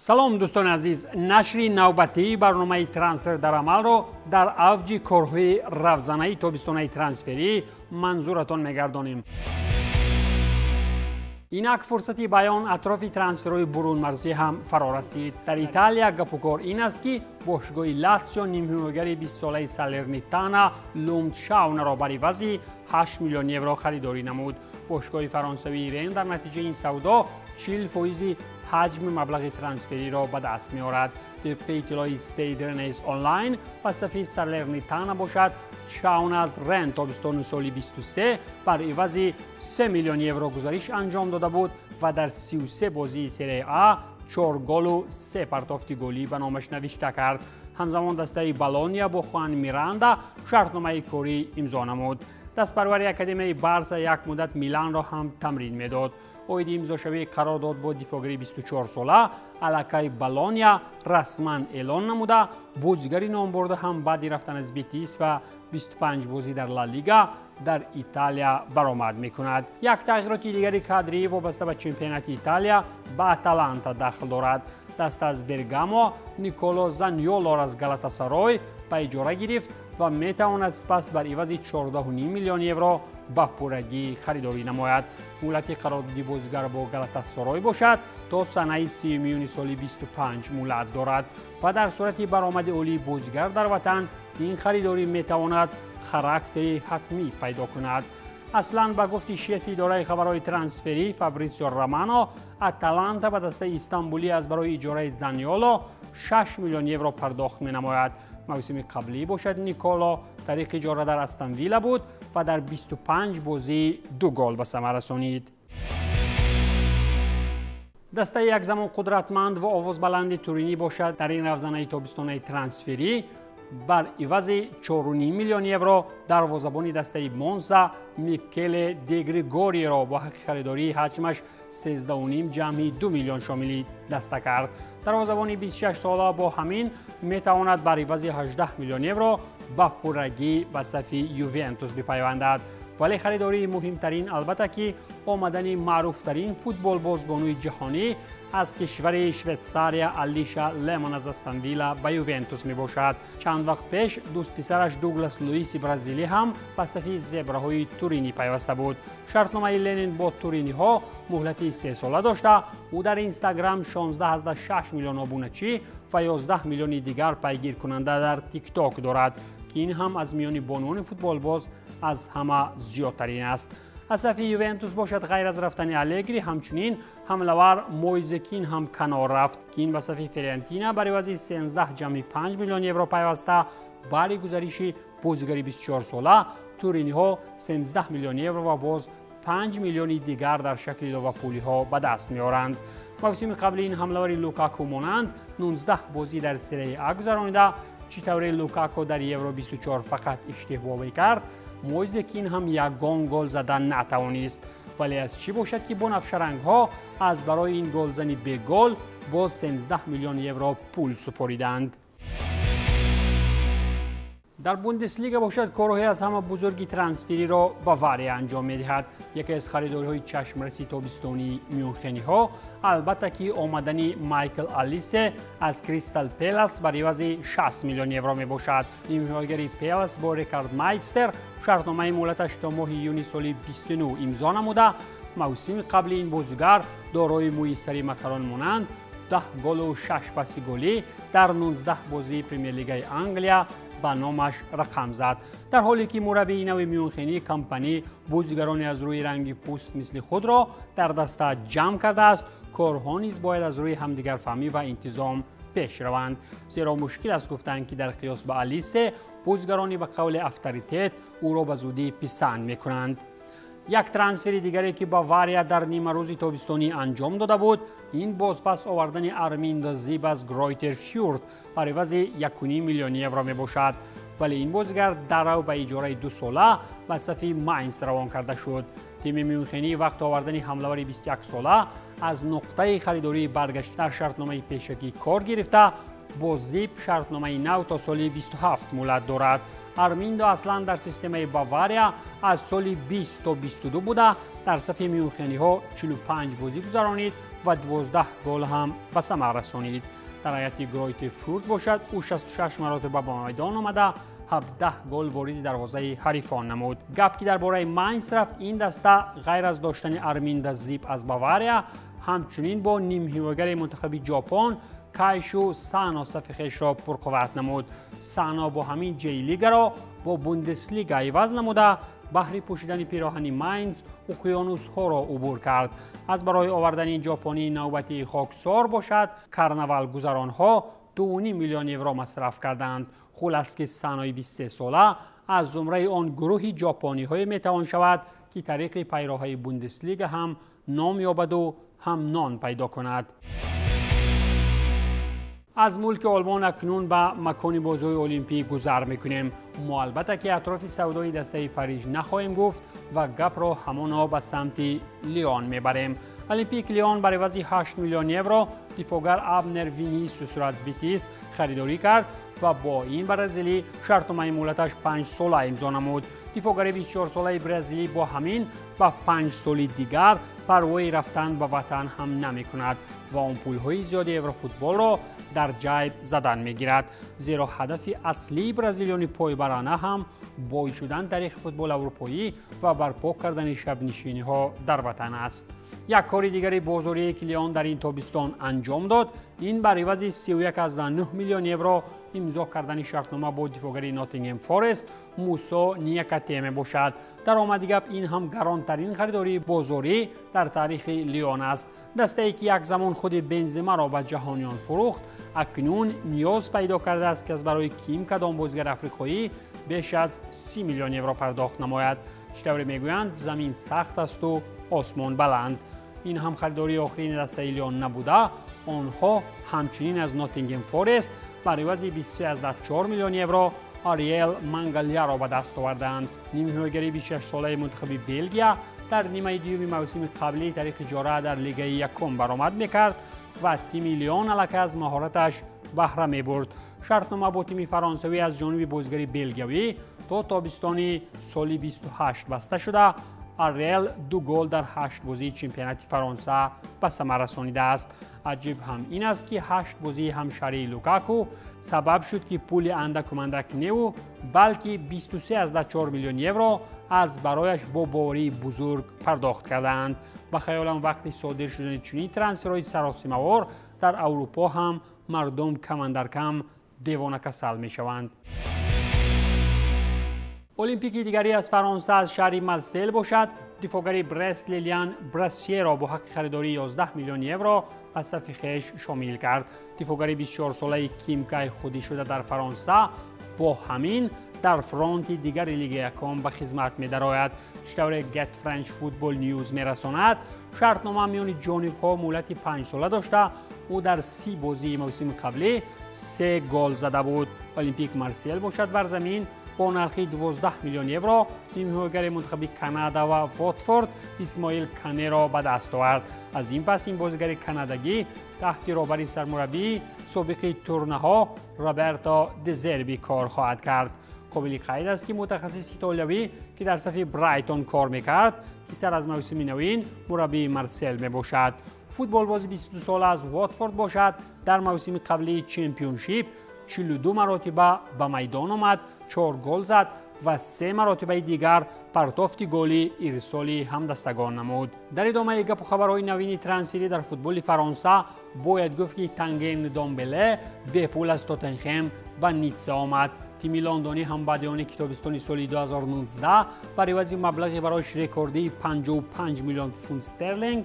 سلام دوستان عزیز، نشر نوبتی برنامه ترانسفر در عمل رو در اوج کارهای رفزنه تابستانه ترانسفری منظورتان میگردانیم. اینک فرصتی بیان اطراف ترانسفرهای برون مرزی هم فرا رسید. در ایتالیا گپ و کار این است که باشگاه لاتزیو نیمه‌نگر 20 ساله سالرنیتانا لومتشاون را بر عوض 8 میلیون یورو خریداری نمود. باشگاه فرانسوی رن در نتیجه این سودا 40% حجم مبلغ ترانسفری را به دست می‌آورد. طبق اطلاع استید رنیس آنلاین و صفحه سالرنیتانا باشد شاون از رن تابستان سال 23 بر عوض 3 میلیون یورو گزارش انجام داده بود و در 33 بازی سری آ 4 گل و 3 پرتافت گلی به نامش نوشته کرد. همزمان دسته بالونیا با خوان میراندا شرطنامه کاری امضا نمود. دستپروری اکادمی بارسا یک مدت میلان را هم تمرین میداد. اوید امضاشوی قرارداد با دفاعگر 24 ساله الکای بالونیا رسما اعلان نموده. بازیگری نامبرده هم بعد رفتن از بیتیس و 25 بازی در لالیگا در ایتالیا برآمد میکند. یک تغییرات دیگری کادری وابسته به چمپیونات ایتالیا به اتلانتا داخل دارد. دست از برگامو نیکولو زانیولو را از گالاتاسارای به اجاره گرفت و میتواند سپس بر عوض 14.5 میلیون یورو به پورگی خریداری نماید. مهلت قراردادی بازیگر با گالاتاسارای باشد تا سنه 30 میلیون سالی 25 مهلت دارد و در صورت برآمد اولی بازیگر در وطن این خریداری میتواند خاراکتری حتمی پیدا کند. اصلا به گفت شیف اداره خبرهای ترانسفری فابریسیو رومانو اتلانتا به دسته استانبولی از برای اجاره زانیولو 6 میلیون یورو پرداخت می‌نماید. موسم قبلی باشد نیکولو طریق اجاره در استون ویلا بود و در 25 بازی 2 گل به ثمر رسانید. دسته یک زمان قدرتمند و آواز بلند تورینی باشد در این رفزنه تابستانه ترانسفری بر عوض 4.5 میلیون یورو دروازه‌بان دسته مونزا میکل دیگریگوری را با حق خریداری حجمش 13.5 جمعی 2 میلیون شامل دسته کرد. دروازه‌بان 26 ساله با همین میتواند بر عوض 18 میلیون یورو به پورگی به صف یوونتوس بپیوندد. ولی خریداری مهمترین البته که آمدن معروفترین فوتبال بازیکن جهانی از کشور شویتزاریا الیشا لمون از استون ویلا به یوونتوس می باشد. چند وقت پیش دوست پسرش دوگلاس لوئیس برزیلی هم به صف زبرهای تورینی پیوسته بود. شرطنامه لنین با تورینی ها مهلت 3 ساله داشته. او در اینستاگرام 16.6 میلیون ابونه‌چی و 11 میلیون دیگر پیگیر کننده در تیک تاک دارد که این هم از میان بانوان فوتبال باز از همه زیادترین است. از صف یوونتوس باشد غیر از رفتن الگری همچنین حمله‌ور مویزکین هم کنار رفت که این به صف فیورنتینا بر عوض 13.5 میلیون یورو پیوسته. برای گزارش بازیگر 24 ساله تورینی ها 13 میلیون یورو و باز 5 میلیون دیگر در شکل لیورپولی ها به دست می‌آورند. موسم قبلی این حمله‌ور لوکاکو مانند 19 بازی در سری آ گذرانیده. چطوری لوکاکو در یورو 24 فقط اشتباه کرد، مویزکین هم یگان گل زدن نتوانست. ولی از چی باشد که بنفش رنگ‌ها از برای این گلزنی به گل با 13 میلیون یورو پول سپاریدند. در بوندسلیگا باشد کارهای از همه بزرگی ترانسفری را باواریا انجام می‌دهد. یکی از خریداری‌های چشمرسی تابستانی میونخنی ها البته که آمدن مایکل الیسه از کریستال پالاس بر عوض 60 میلیون یورو می باشد. نیمه‌نگری پالاس با ریکارد مایستر شرطنامه مهلتش تا ماه یونی سال 29 امضا نموده. موسم قبلی این بازیگر دارای موی سری مکران مانند 10 گل و 6 پاس گلی در 19 بازی پرمیر لیگ انگلیا با نامش رقم زد. در حالی که مربی نو میونخنی کمپانی بازیگرانی از روی رنگ پوست مثل خود را در دسته جمع کرده است، کارها نیز باید از روی همدیگر فهمی و انتظام پیش روند. زیرا مشکل است گفتن که در قیاس با الیسه بازیگرانی به قول افتریتت او را به زودی پسند میکنند. یک ترانسفر دیگری که باواریا در نیمه روز تابستانی انجام داده بود این بازپس آوردن ارمین زیب از گرویتر فیورد بر عوض 1.5 میلیون یورو می باشد. ولی این بازیگر درو به اجاره 2 ساله به صف ماینز روان کرده شد. تیم میونخنی وقت آوردن حمله‌ور 21 ساله از نقطه خریداری برگشت در شرطنامه پیشگی کار گرفته. با زیب شرطنامه نو تا سال 27 مهلت دارد. ارمیندو اصلا در سیستم باواریا از سال 20 تا 22 بوده. در صف میونخنی ها 45 بازی گذرانید و 12 گل هم به ثمر رسانید. در هیئت گرویت فورت باشد او 66 مرتبه به میدان آمده 17 گل وارد دروازه حریفان نمود. گپ که درباره ماینز رفت، این دسته غیر از داشتن ارمین زیپ از باواریا همچنین با نیم هیوگر منتخب ژاپن کایشو سانا صف خویش را پرقوت نمود. سانا با همین جی لیگ را با بوندسلیگا عوض نموده بهر پوشیدن پیراهن ماینز اقیانوس ها را عبور کرد. از برای آوردن ژاپنی نوبتی خاکسار باشد کرنوال گذران ها 2.5 میلیون یورو مصرف کردند. خلاص که سانای 23 ساله از زمره آن گروه ژاپنی های میتوان شود که طریق پیراهای بوندسلیگا هم نام یابد و هم نان پیدا کند. از ملک آلمان اکنون به مکان بازی المپیک گذر میکنیم. ما البته که اطراف سودای دسته پاریژ نخواهیم گفت و گپ را همانا به سمت لیون میبریم. المپیک لیون برای عوض 8 میلیون یورو دفاعگر ابنر وینیسیوس را از بیتیس خریداری کرد و با این برزیلی شرطنامه مهلتش 5 ساله امضا نمود. دفاعگر 24 ساله برزیلی با همین با 5 سال دیگر پروای رفتن به وطن هم نمی کند و آن پولهای زیادی یورو فوتبال را در جیب زدن می گیرد، زیرا هدف اصلی برزیلیانی پایبرانه هم بای شدن تاریخ فوتبال اروپایی و برپا کردن شب نشینی ها در وطن است. یک کار دیگری بازاری که لیون در این تابستان انجام داد، این بر عوض 31.9 میلیون یورو امضا کردن شرطنامه با دفاعگر ناتینگهم فارست موسی نیکاتیمه باشد. در آمد گپ این هم گرانترین خریداری بازاری در تاریخ لیون است. دسته ای که یک زمان خود بنزما را به جهانیان فروخت اکنون نیاز پیدا کرده است که از برای کیم کدام بازیگر افریقایی بیش از 30 میلیون یورو پرداخت نماید. چطور میگویند زمین سخت است و آسمان بلند. این هم خریداری آخرین دسته لیون نبوده. آنها همچنین از ناتینگهم فارست برای عوض 23.4 میلیون یورو آریل مانگالیا را به دست آوردند. نیم هیوگر 26 ساله منتخب بلژیا در نیمه دوم موسم قبلی طریق اجاره در لیگ یکم برآمد میکرد و تیم لیون الکی از مهارتش بهره میبرد. شرطنامه با تیم فرانسوی از جانب بازیگر بلژیوی تا تابستان سال 28 بسته شده. آریل 2 گل در 8 بازی چمپیونات فرانسه به ثمر رسانیده است. عجیب هم این است که 8 بازی همشهری لوکاکو سبب شد که پول اندک و مندک نیو بلکه 23.4 میلیون یورو از برایش با باوری بزرگ پرداخت کردند. به خیالم وقتی صادر شدن چنین ترانسفرهای سراسیمه‌وار در اروپا هم مردم کم اندر کم دیوانه کسل می شوند. المپیک دیگری از فرانسه از شهر مارسل باشد. دفاعگر برست لیلیان براسیه را با حق خریداری 11 میلیون یورو از صف خویش شامل کرد. دفاعگر 24 ساله کیمکای خودی شده در فرانسه با همین در فرانت دیگر لیگ یکم به خدمت می درآید. چطور گت فرنچ فوتبال نیوز می رساند شرطنامه میان جانب‌ها مهلت 5 ساله داشته. او در 30 بازی موسم قبلی 3 گل زده بود. المپیک مارسل باشد بر زمین با نرخ 12 میلیون یورو نیم هیوگر منتخب کانادا و واتفورد اسماعیل کانه را به دست آورد. از این پس این بازیگر کانادایی تحت رهبری سرمربی سابق تورنه ها روبرتو دزربی کار خواهد کرد. قابل قید است که متخصص ایتالیایی که در صف برایتون کار میکرد که سر از موسم نوین مربی مارسل می باشد. فوتبال بازی 22 ساله از واتفورد باشد در موسم قبلی چمپیونشیپ 42 مرتبه به میدان آمد، 4 گل زد و 3 مرتبه دیگر پرتافت گلی ارسالی هم دستگان نمود. در ادامه گپ و خبرهای نوین ترانسفری در فوتبال فرانسه باید گفت که تانگین دومبله به پول از توتنهام به نیتسه آمد. تیم لندنی هم بعد آن که تابستان سال 2019 برای عوض مبلغی برایش رکوردی 55 میلیون پوند استرلینگ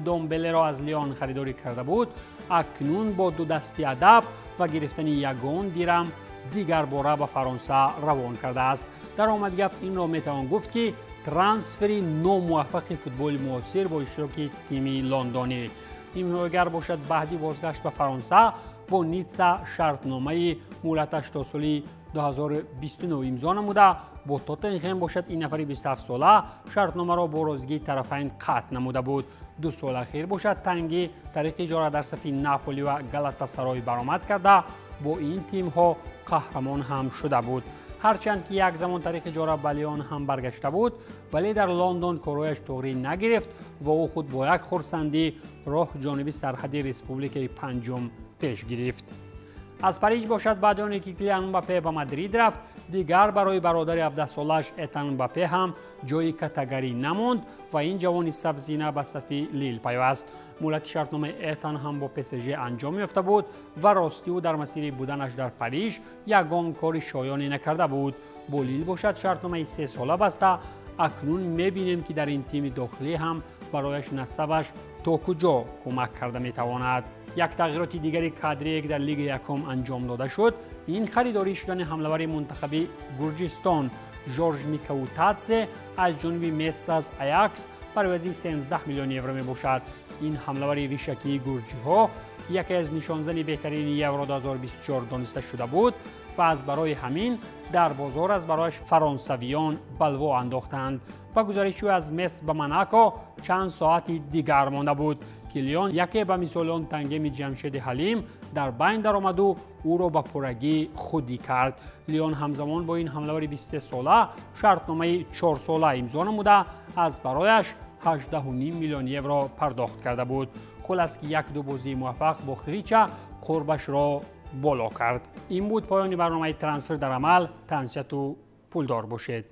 دومبله را از لیون خریداری کرده بود، اکنون با 2 دستی ادب و گرفتن یگان دیرم دیگر باره به فرانسه روان کرده است. در آمد گپ این را میتوان گفت که ترانسفری ناموفق فوتبال معاصر با اشتراک تیم لندنی. تیم هیوگر باشد بعدی بازگشت به فرانسه با نیتسا شرطنامه مهلتش تا سال 2029 امضا نموده. با توتنهام باشد این نفری 27 ساله شرطنامه را با رازگی طرفین قطع نموده بود. 2 سال اخیر باشد تنگی طریق اجاره در صف ناپولی و گالاتاسرای برآمد کرده با این تیم ها قهرمان هم شده بود. هرچند که یک زمان تاریخ جورا به لیون هم برگشته بود، ولی در لندن کرویش توری نگرفت و او خود با یک خرسندی راه جانب سرحدی ریسپوبلیک پنجم پیش گرفت. از پاریژ باشد بعد از اینکه کیلیان امباپه به مادرید رفت، دیگر برای برادر 17 سالش ایتان امباپه هم جای کاتگری نماند و این جوان سبزینه به صف لیل پیوست. مدت شرطنامه ایتان هم با PSG انجام یافته بود و راستی او در مسیر بودنش در پاریژ یگان کار شایانی نکرده بود. با لیل باشد شرطنامه 3 ساله بسته. اکنون می‌بینیم که در این تیم داخلی هم برایش نسبش تا کجا کمک کرده می‌تواند. یک تغییرات دیگری کادری در لیگ یکم انجام داده شد. این خریداری شدن حمله‌ور منتخب گرجستان جورج میکاوتادزه از جانب متس از آیاکس برای 13 میلیون یورو میباشد. این حمله‌ور ریشکی گرجی ها یکی از نشانزن بهترین یورو 2024 دانسته شده بود و از برای همین در بازار از برایش فرانسویان بلوا انداختند. با گزارش از متس به موناکو چند ساعتی دیگر مانده بود که لیون یکی به مثال تنگم جمشید حلیم در بین درآمد و او را به پرگی خودی کرد. لیون همزمان با این حمله‌ور 23 ساله شرطنامه 4 ساله امضا نموده از برایش 18.5 میلیون یورو پرداخت کرده بود. خلاص که یک دو بازی موفق با خویچه قربش را بالا کرد. این بود پایان برنامه ترانسفر در عمل. تنسیت و پولدار باشید.